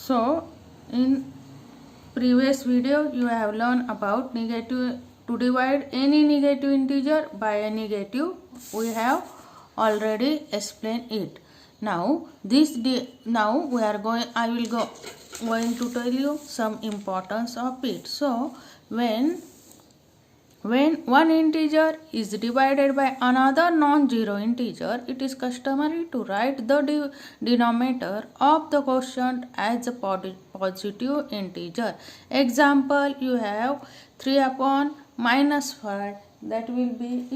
So in previous video you have learned about negative to divide any negative integer by a negative. We have already explained it. Now now we are going I will going to tell you some importance of it. So when one integer is divided by another non-zero integer, it is customary to write the denominator of the quotient as a positive integer. Example, you have 3 upon minus 5, that will be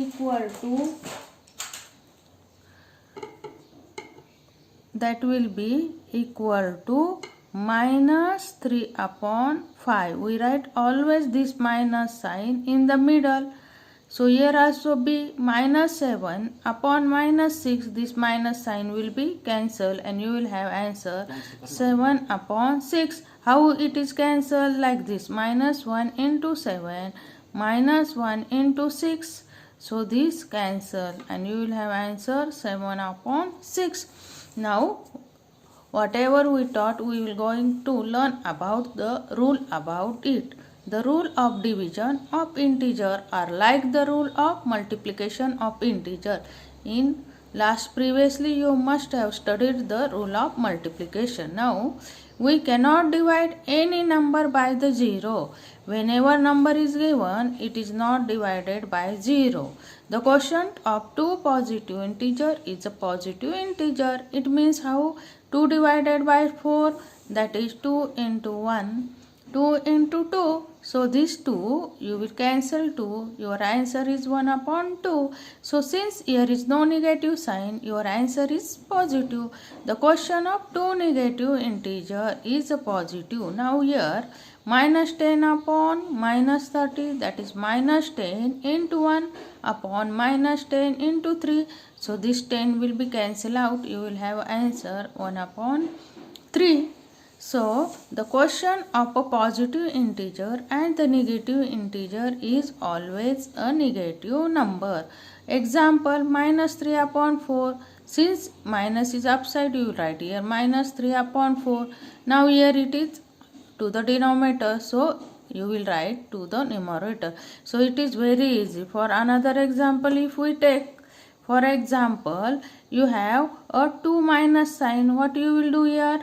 equal to minus 3 upon 5. We write always this minus sign in the middle. So here also be minus 7 upon minus 6. This minus sign will be cancelled and you will have answer 7 upon 6. How it is cancelled? Like this, minus 1 into 7 minus 1 into 6. So this cancel and you will have answer 7 upon 6. Now whatever we taught, we will going to learn about the rule about it. The rule of division of integer are like the rule of multiplication of integer. In previously you must have studied the rule of multiplication. Now we cannot divide any number by the 0. Whenever number is given, it is not divided by 0. The quotient of two positive integer is a positive integer. It means how? 2 divided by 4, that is 2 into 1, 2 into 2. So this 2 you will cancel 2. Your answer is 1 upon 2. So since here is no negative sign, your answer is positive. The quotient of two negative integer is a positive. Now here minus 10 upon minus 30, that is minus 10 into 1 upon minus 10 into 3. So this 10 will be cancelled out. You will have answer 1 upon 3. So the quotient of a positive integer and the negative integer is always a negative number. Example, minus 3 upon 4. Since minus is upside, you will write here minus 3 upon 4. Now here it is to the denominator, so you will write to the numerator. So it is very easy. For another example, if we take, for example, you have a 2 minus sign. What you will do here?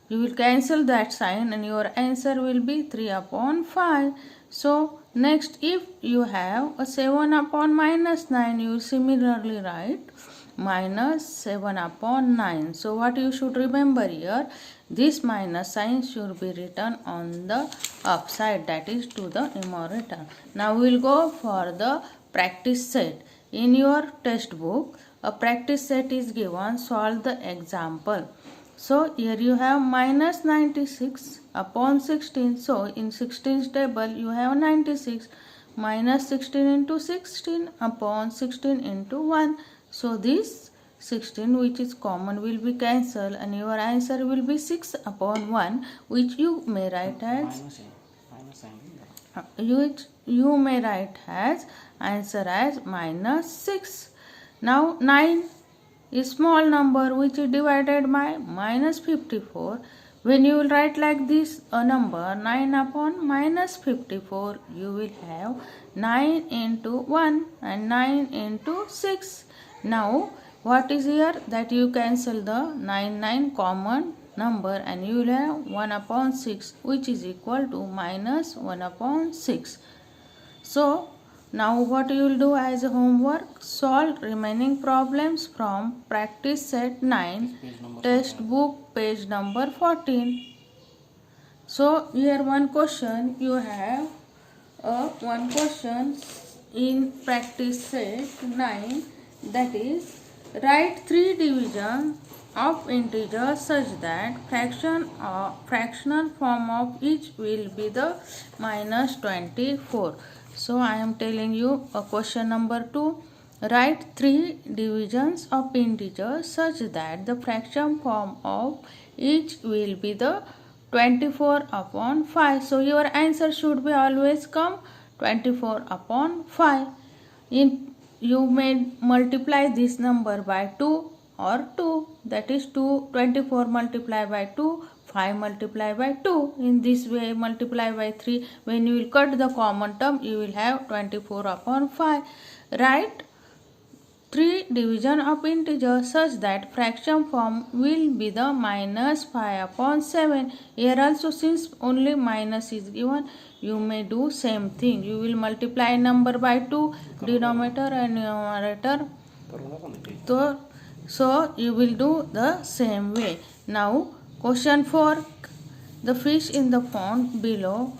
You will cancel that sign and your answer will be 3 upon 5. So next, if you have a 7 upon minus 9, you will similarly write minus 7 upon 9. So what you should remember here, this minus sign should be written on the upside, that is to the numerator. Now we will go for the practice set. In your textbook, a practice set is given. Solve the example. So here you have minus 96 upon 16. So in 16's table you have 96 minus 16 into 16 upon 16 into 1. So this 16 which is common will be cancelled and your answer will be 6 upon 1, which you may write as answer as minus 6. Now 9 is small number which is divided by minus 54. When you will write like this a number 9 upon minus 54, you will have 9 into 1 and 9 into 6. Now what is here? That you cancel the 9 common number and you will have 1 upon 6, which is equal to minus 1 upon 6. So now what you will do as a homework? Solve remaining problems from practice set 9, textbook page number 14. So here one question, you have one question in practice set 9, that is write 3 divisions of integers such that fractional form of each will be the minus 24. So I am telling you a question number 2. Write 3 divisions of integers such that the fraction form of each will be the 24 upon 5. So your answer should be always come 24 upon 5. You may multiply this number by 2 or 2, that is 24 multiplied by 2, 5 multiplied by 2. In this way, multiply by 3. When you will cut the common term, you will have 24 upon 5. Write 3 division of integers such that fraction form will be the minus 5 upon 7. Here also, since only minus is given, you may do same thing. You will multiply number by 2, denominator and numerator. So you will do the same way. Now question 4. The fish in the pond below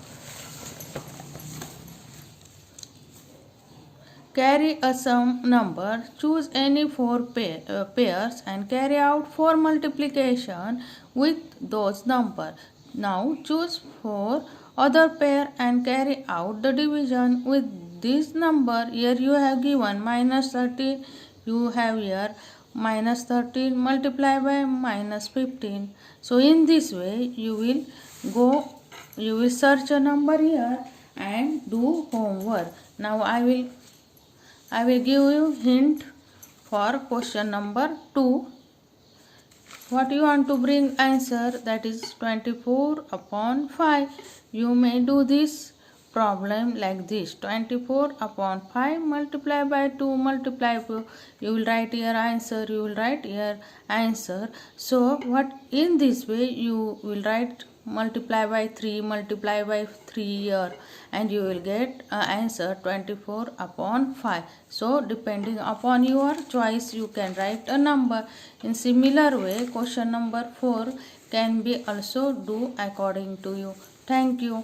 carry a sum number. Choose any 4 pairs and carry out 4 multiplication with those numbers. Now choose 4 other pair and carry out the division with this number. Here you have given minus 13. You have here minus 13 multiplied by minus 15. So in this way you will search a number here and do homework. Now I will give you hint for question number 2. What you want to bring answer, that is 24 upon 5. You may do this problem like this. 24 upon 5 multiply by 2 multiply by, you will write here answer, you will write here answer. So what in this way you will write multiply by 3 here and you will get answer 24 upon 5. So depending upon your choice you can write a number. In similar way question number 4 can be also do according to you. Thank you.